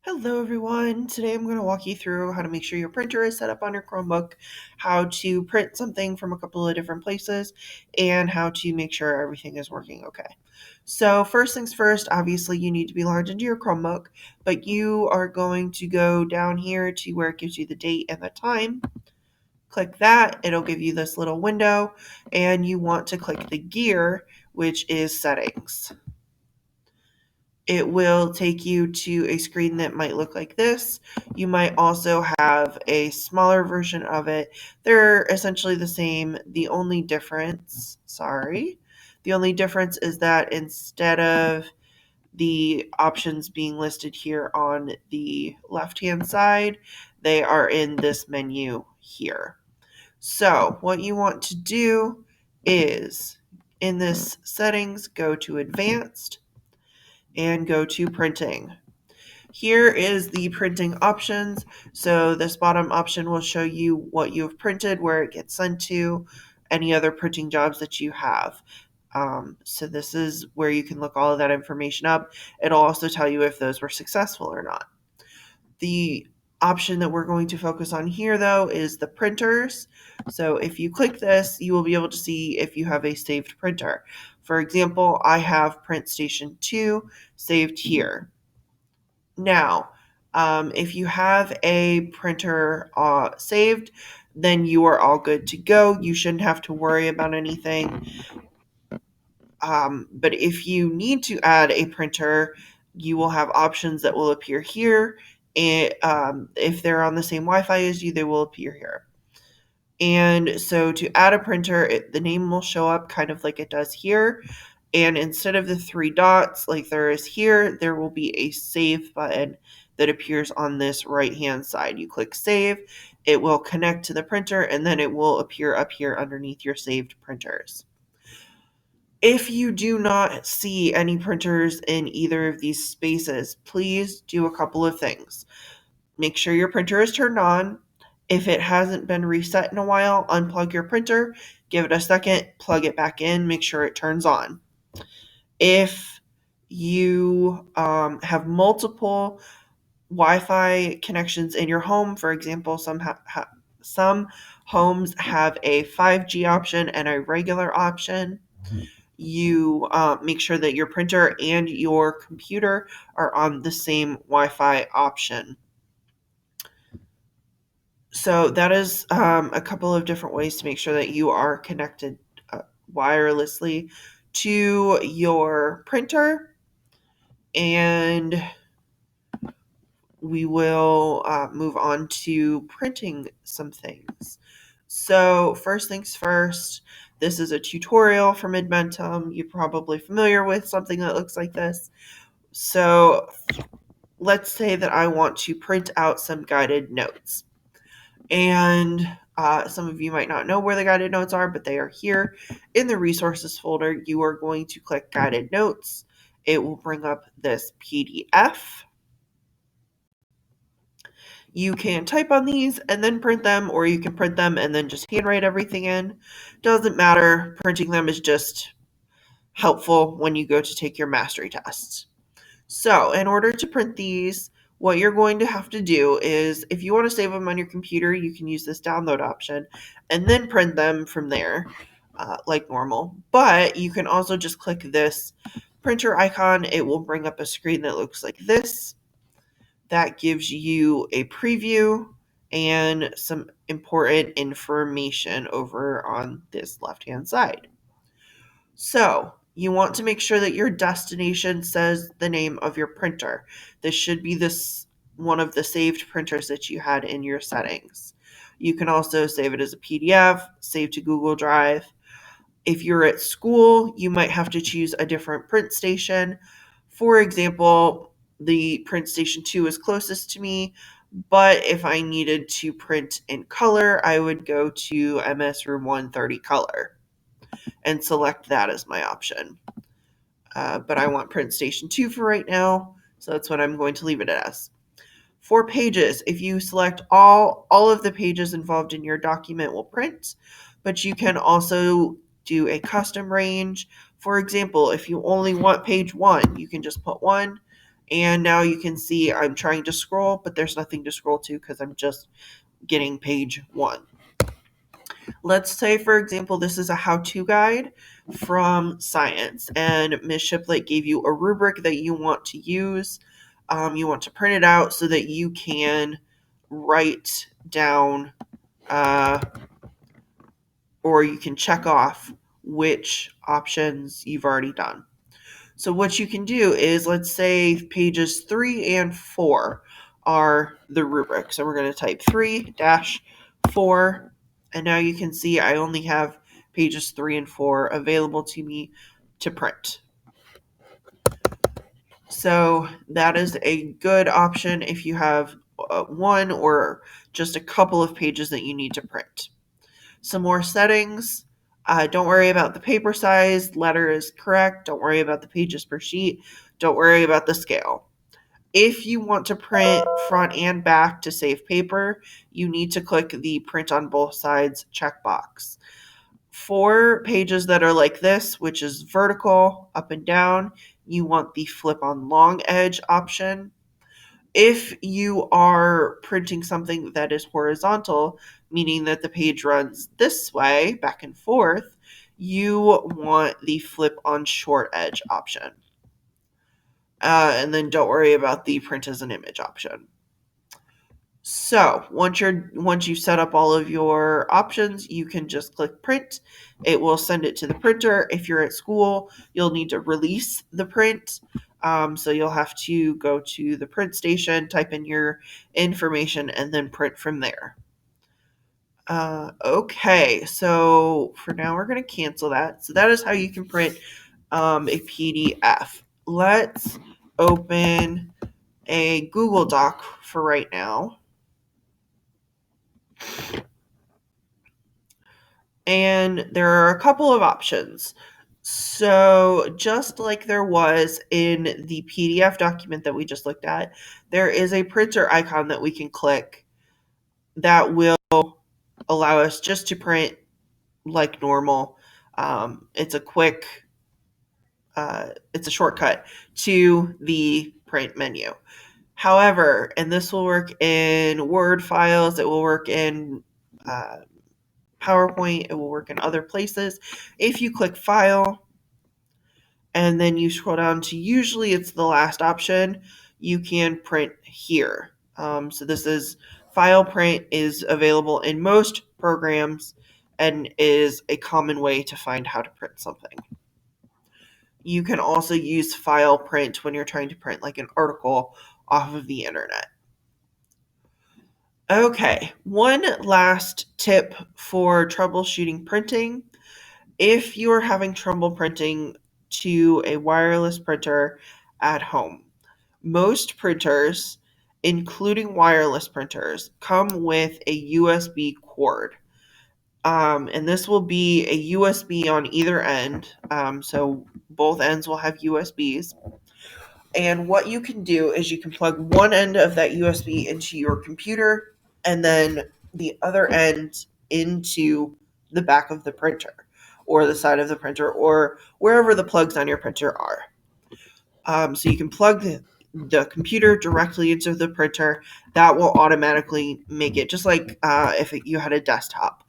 Hello everyone. Today I'm going to walk you through how to make sure your printer is set up on your Chromebook, how to print something from a couple of different places, and how to make sure everything is working okay. So first things first, obviously you need to be logged into your Chromebook, but you are going to go down here to where it gives you the date and the time. Click that, it'll give you this little window, and you want to click the gear, which is settings. It will take you to a screen that might look like this. You might also have a smaller version of it. They're essentially the same. The only difference is that instead of the options being listed here on the left-hand side, they are in this menu here. So what you want to do is in this settings, go to advanced and go to printing. Here is the printing options. So this bottom option will show you what you have printed, where it gets sent to, any other printing jobs that you have. So this is where you can look all of that information up. It'll also tell you if those were successful or not. The option that we're going to focus on here though is the printers. So if you click this, you will be able to see if you have a saved printer. For example, I have Print Station 2 saved here. Now, if you have a printer saved, then you are all good to go. You shouldn't have to worry about anything. But if you need to add a printer, you will have options that will appear here. And if they're on the same Wi-Fi as you, they will appear here. And so to add a printer, the name will show up kind of like it does here. And instead of the three dots like there is here, there will be a save button that appears on this right-hand side. You click save, it will connect to the printer, and then it will appear up here underneath your saved printers. If you do not see any printers in either of these spaces, please do a couple of things. Make sure your printer is turned on. If it hasn't been reset in a while, unplug your printer, give it a second, plug it back in, make sure it turns on. If you have multiple Wi-Fi connections in your home, for example, some homes have a 5G option and a regular option. You make sure that your printer and your computer are on the same Wi-Fi option. So that is a couple of different ways to make sure that you are connected wirelessly to your printer. And we will move on to printing some things. So first things first, this is a tutorial from Edmentum. You're probably familiar with something that looks like this. So let's say that I want to print out some guided notes. And some of you might not know where the guided notes are, but they are here in the resources folder. You are going to click guided notes. It will bring up this PDF. You can type on these and then print them, or you can print them and then just handwrite everything in. Doesn't matter. Printing them is just helpful when you go to take your mastery tests. So in order to print these, what you're going to have to do is, if you want to save them on your computer, you can use this download option and then print them from there like normal. But you can also just click this printer icon. It will bring up a screen that looks like this. That gives you a preview and some important information over on this left-hand side. So you want to make sure that your destination says the name of your printer. This should be one of the saved printers that you had in your settings. You can also save it as a PDF, save to Google Drive. If you're at school, you might have to choose a different print station. For example, the Print Station 2 is closest to me, but if I needed to print in color, I would go to MS Room 130 Color and select that as my option. But I want Print Station 2 for right now, so that's what I'm going to leave it as. For pages, if you select all of the pages involved in your document will print, but you can also do a custom range. For example, if you only want page 1, you can just put 1. And now you can see I'm trying to scroll, but there's nothing to scroll to because I'm just getting page 1. Let's say, for example, this is a how-to guide from science, and Ms. Shiplett gave you a rubric that you want to use. You want to print it out so that you can write down or you can check off which options you've already done. So what you can do is, let's say pages 3 and 4 are the rubric. So we're going to type 3-4, and now you can see I only have pages 3 and 4 available to me to print. So that is a good option if you have one or just a couple of pages that you need to print. Some more settings. Don't worry about the paper size. Letter is correct. Don't worry about the pages per sheet. Don't worry about the scale. If you want to print front and back to save paper, you need to click the print on both sides checkbox. For pages that are like this, which is vertical, up and down, you want the flip on long edge option. If you are printing something that is horizontal, meaning that the page runs this way, back and forth, you want the flip on short edge option. And then don't worry about the print as an image option. So once you've set up all of your options, you can just click print. It will send it to the printer. If you're at school, you'll need to release the print. So you'll have to go to the print station, type in your information, and then print from there. Okay, so for now we're going to cancel that. So that is how you can print a PDF. Let's open a Google Doc for right now. And there are a couple of options. So just like there was in the PDF document that we just looked at, there is a printer icon that we can click that will allow us just to print like normal. It's a shortcut to the print menu. However, and this will work in Word files, it will work in PowerPoint, it will work in other places. If you click File and then you scroll down to, usually it's the last option, you can print here. So this is File Print, is available in most programs and is a common way to find how to print something. You can also use File Print when you're trying to print like an article off of the internet. Okay, one last tip for troubleshooting printing. If you're having trouble printing to a wireless printer at home, most printers, including wireless printers, come with a USB cord. And this will be a USB on either end. So both ends will have USBs. And what you can do is you can plug one end of that USB into your computer and then the other end into the back of the printer or the side of the printer or wherever the plugs on your printer are. So you can plug the computer directly into the printer. That will automatically make it just like if you had a desktop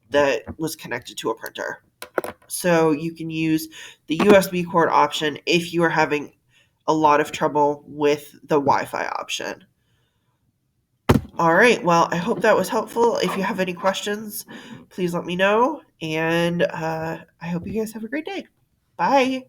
that was connected to a printer. So you can use the USB cord option if you are having a lot of trouble with the Wi-Fi option. All right, well, I hope that was helpful. If you have any questions, please let me know. And I hope you guys have a great day. Bye.